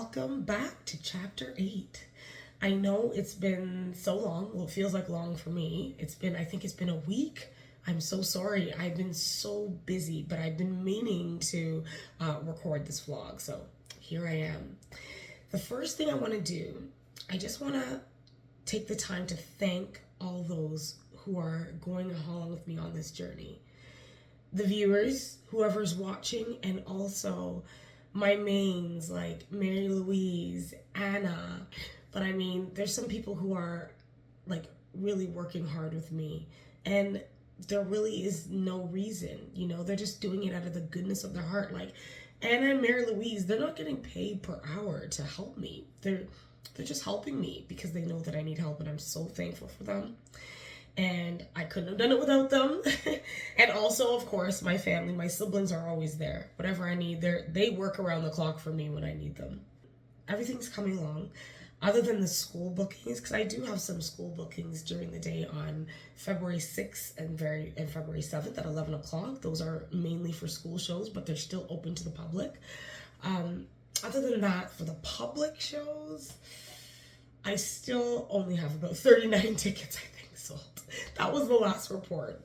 Welcome back to Chapter 8. I know it's been so long. Well, it feels like long for me. I think it's been a week. I'm so sorry. I've been so busy, but I've been meaning to record this vlog. So here I am. The first thing I want to do, I just want to take the time to thank all those who are going along with me on this journey. The viewers, whoever's watching, and also my mains like Mary Louise, Anna. But I mean, there's some people who are like really working hard with me, and there really is no reason, they're just doing it out of the goodness of their heart. Like Anna and Mary Louise, they're not getting paid per hour to help me. They're just helping me because they know that I need help, and I'm so thankful for them. And I couldn't have done it without them. And also, of course, my family, my siblings are always there. Whatever I need, they work around the clock for me when I need them. Everything's coming along, other than the school bookings, because I do have some school bookings during the day on February 6th and February 7th at 11 o'clock. Those are mainly for school shows, but they're still open to the public. Other than that, for the public shows, I still only have about 39 tickets, I think, sold. That was the last report.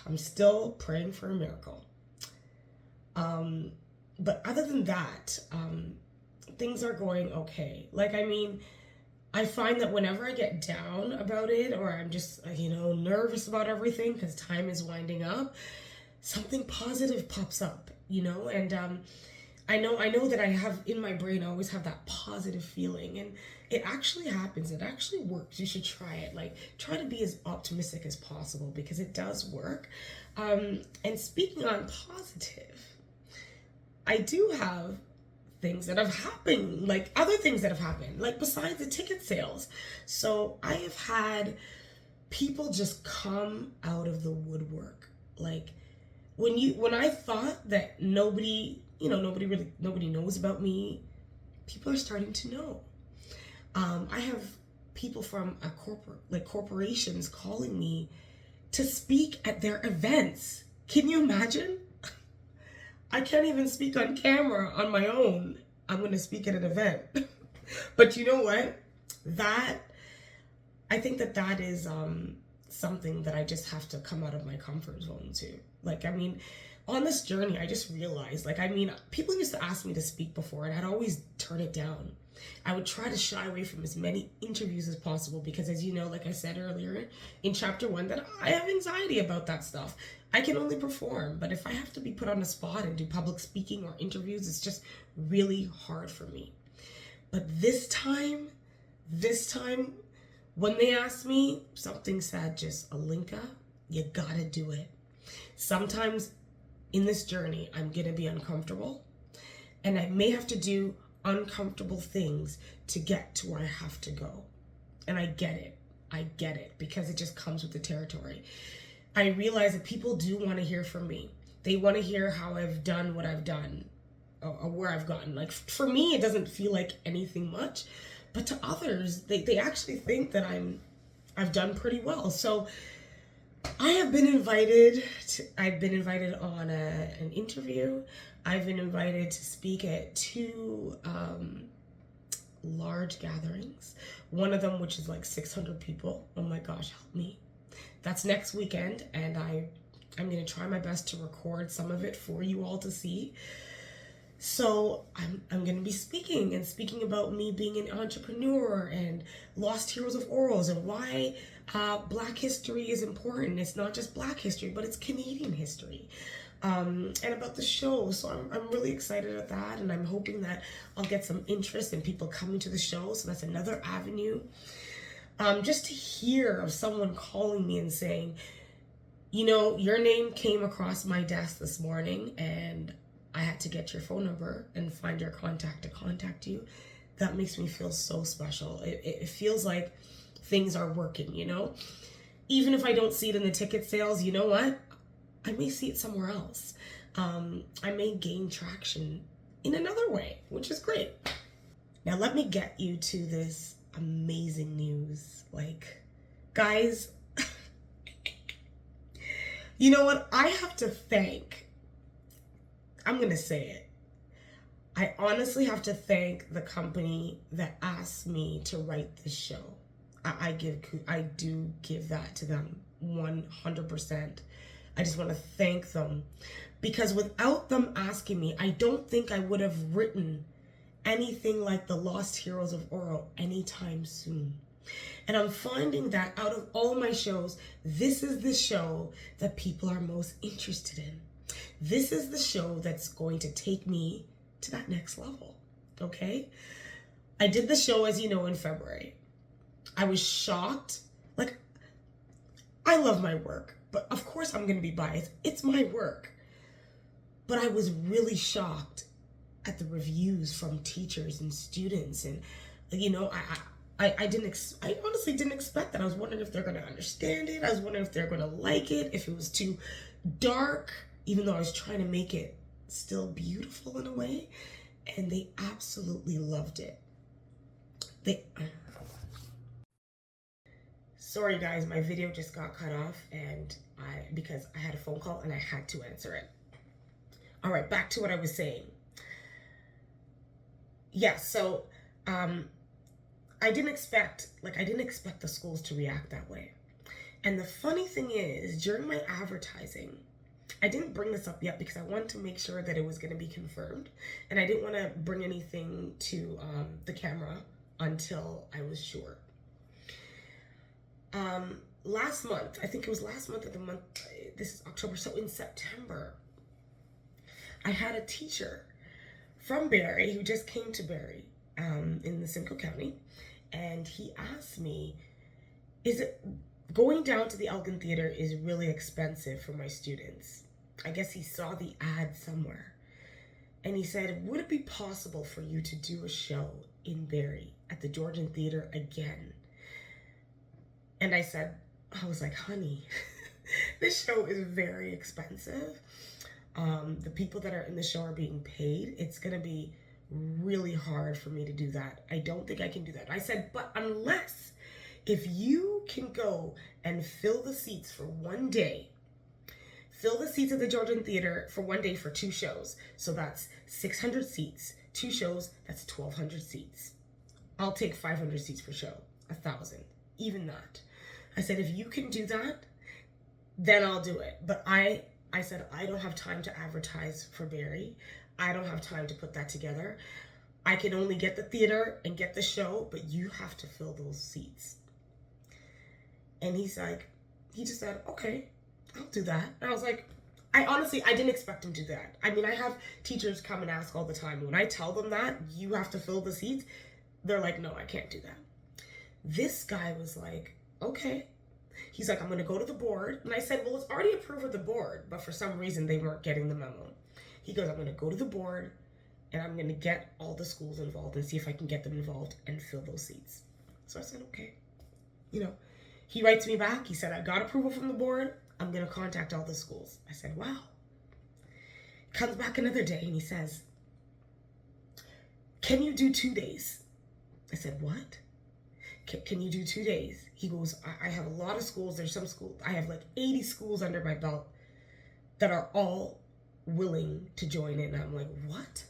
I'm still praying for a miracle. But other than that, things are going okay. I find that whenever I get down about it, or I'm just, nervous about everything because time is winding up, something positive pops up, and I know that I have in my brain, I always have that positive feeling, and it actually happens. It actually works. You should try it. Try to be as optimistic as possible because it does work. And speaking on positive, I do have things that have happened, other things that have happened, besides the ticket sales. So I have had people just come out of the woodwork. When I thought that nobody knows about me, people are starting to know. I have people from corporations calling me to speak at their events. Can you imagine? I can't even speak on camera on my own. I'm going to speak at an event. But you know what? I think that is something that I just have to come out of my comfort zone to. On this journey, I just realized, people used to ask me to speak before, and I'd always turn it down. I would try to shy away from as many interviews as possible because, as you know, like I said earlier in chapter 1, that I have anxiety about that stuff. I can only perform, but if I have to be put on the spot and do public speaking or interviews, it's just really hard for me. But this time, when they asked me, something said just, Alinka, you gotta do it. Sometimes in this journey, I'm gonna be uncomfortable, and I may have to do uncomfortable things to get to where I have to go. And I get it because it just comes with the territory. I realize that people do want to hear from me. They want to hear how I've done what I've done, or where I've gotten. For me, it doesn't feel like anything much, but to others, they actually think that I've done pretty well. So I've been invited on an interview. I've been invited to speak at 2 large gatherings. One of them, which is 600 people. Oh my gosh, help me. That's next weekend, and I'm going to try my best to record some of it for you all to see. So I'm going to be speaking about me being an entrepreneur and Lost Heroes of Oro and why Black history is important. It's not just Black history, but it's Canadian history. And about the show. So I'm really excited at that, and I'm hoping that I'll get some interest in people coming to the show. So that's another avenue. Just to hear of someone calling me and saying, your name came across my desk this morning, and I had to get your phone number and find your contact to contact you. That makes me feel so special. It feels like things are working, Even if I don't see it in the ticket sales, you know what? I may see it somewhere else. I may gain traction in another way, which is great. Now let me get you to this amazing news. Guys, you know what? I have to thank, I'm going to say it. I honestly have to thank the company that asked me to write this show. I do give that to them 100%. I just want to thank them, because without them asking me, I don't think I would have written anything like the Lost Heroes of Oro anytime soon. And I'm finding that out of all my shows, this is the show that people are most interested in. This is the show that's going to take me to that next level, okay? I did the show, as you know, in February. I was shocked. Like, I love my work, but of course I'm going to be biased. It's my work. But I was really shocked at the reviews from teachers and students. And, you know, I honestly didn't expect that. I was wondering if they're going to understand it. I was wondering if they're going to like it, if it was too dark, even though I was trying to make it still beautiful in a way. And they absolutely loved it. Sorry guys, my video just got cut off because I had a phone call and I had to answer it. All right, back to what I was saying. Yeah, so I didn't expect the schools to react that way. And the funny thing is, during my advertising, I didn't bring this up yet because I wanted to make sure that it was going to be confirmed, and I didn't want to bring anything to the camera until I was sure. Last month, I think it was last month of the month, this is October, so in September, I had a teacher from Barrie who just came to Barrie in the Simcoe County, and he asked me, going down to the Elgin Theater is really expensive for my students. I guess he saw the ad somewhere. And he said, would it be possible for you to do a show in Barrie at the Georgian Theater again? And I was like, honey, this show is very expensive. The people that are in the show are being paid. It's going to be really hard for me to do that. I don't think I can do that. I said, but unless if you can go and fill the seats for one day, fill the seats at the Georgian Theater for one day for 2 shows. So that's 600 seats, 2 shows, that's 1,200 seats. I'll take 500 seats per show, 1,000, even that. I said, if you can do that, then I'll do it. But I said, I don't have time to advertise for Barrie. I don't have time to put that together. I can only get the theater and get the show, but you have to fill those seats. And he just said, okay, I'll do that. And I was like, I didn't expect him to do that. I mean, I have teachers come and ask all the time. When I tell them that you have to fill the seats, they're like, no, I can't do that. This guy was like, okay. He's like, I'm going to go to the board. And I said, well, it's already approved with the board, but for some reason they weren't getting the memo. He goes, I'm going to go to the board and I'm going to get all the schools involved and see if I can get them involved and fill those seats. So I said, okay. You know, he writes me back. He said, I got approval from the board. I'm going to contact all the schools. I said, wow. Comes back another day and he says, can you do 2 days? I said, what? Can you do 2 days? He goes, I have a lot of schools. There's some schools. I have like 80 schools under my belt that are all willing to join in. And I'm like, what?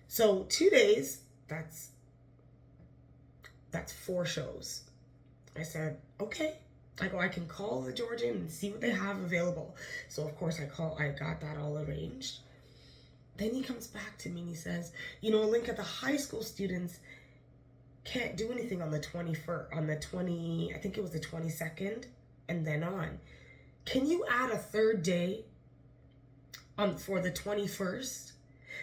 So 2 days, that's 4 shows. I said, okay. I go, I can call the Georgian and see what they have available. So of course I got that all arranged. Then he comes back to me and he says, you know, Alinka, the high school students can't do anything on the 21st, I think it was the 22nd and then on. Can you add a 3rd day for the 21st?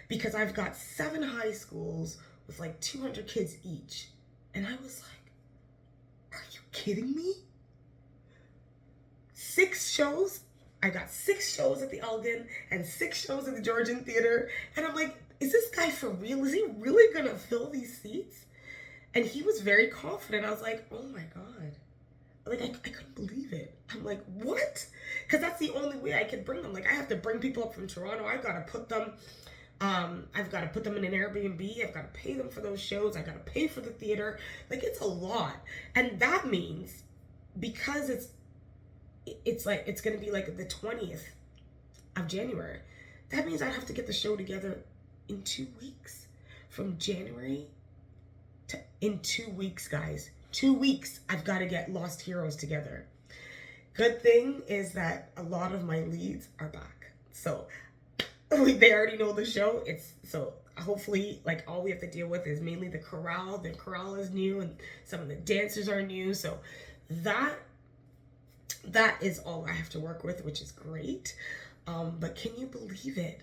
Because I've got 7 high schools with like 200 kids each. And I was like, are you kidding me? 6 shows? I got 6 shows at the Elgin and 6 shows at the Georgian Theater. And I'm like, is this guy for real? Is he really gonna fill these seats? And he was very confident. I was like, oh my God. Like, I couldn't believe it. I'm like, what? Because that's the only way I can bring them. Like, I have to bring people up from Toronto. I've got to put them in an Airbnb. I've got to pay them for those shows. I've got to pay for the theater. Like, it's a lot. And that means, because it's going to be like the 20th of January, that means I'd have to get the show together in 2 weeks. From January to in 2 weeks, guys. 2 weeks, I've got to get Lost Heroes together. Good thing is that a lot of my leads are back. So they already know the show. So hopefully, like, all we have to deal with is mainly the chorale. The chorale is new and some of the dancers are new. So that is all I have to work with, which is great. But can you believe it?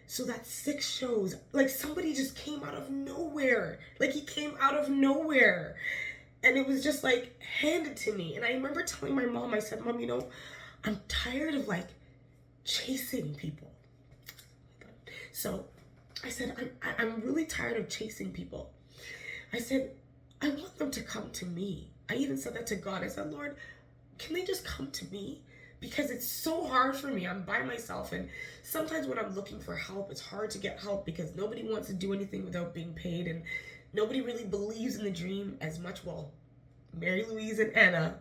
So that's 6 shows. Like, somebody just came out of nowhere. Like, he came out of nowhere. And it was just, like, handed to me. And I remember telling my mom, I said, Mom, you know, I'm tired of, like, chasing people. So I said, I'm really tired of chasing people. I said, I want them to come to me. I even said that to God. I said, Lord, can they just come to me? Because it's so hard for me. I'm by myself. And sometimes when I'm looking for help, it's hard to get help because nobody wants to do anything without being paid. And nobody really believes in the dream as much. Well, Mary Louise and Anna,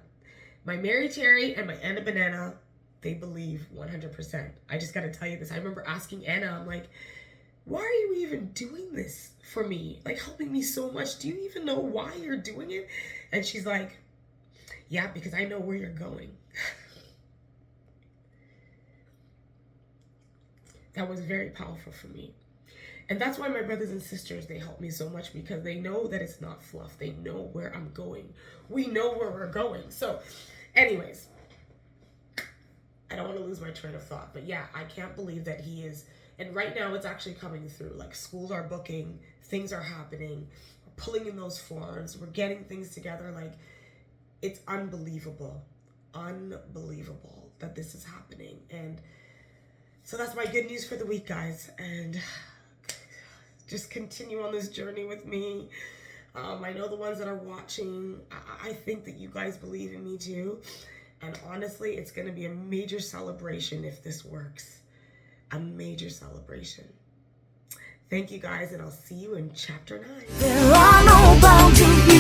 my Mary Cherry and my Anna Banana, they believe 100%. I just got to tell you this. I remember asking Anna, I'm like, why are you even doing this for me? Like, helping me so much. Do you even know why you're doing it? And she's like, yeah, because I know where you're going. That was very powerful for me. And that's why my brothers and sisters, they help me so much because they know that it's not fluff. They know where I'm going. We know where we're going. So anyways, I don't want to lose my train of thought. But yeah, I can't believe that he is. And right now it's actually coming through. Like, schools are booking. Things are happening. We're pulling in those forms. We're getting things together. Like, it's unbelievable. Unbelievable that this is happening. And so that's my good news for the week, guys. And just continue on this journey with me. I know the ones that are watching, I think that you guys believe in me too. And honestly, it's going to be a major celebration if this works. A major celebration. Thank you guys, and I'll see you in chapter 9. There are no boundaries.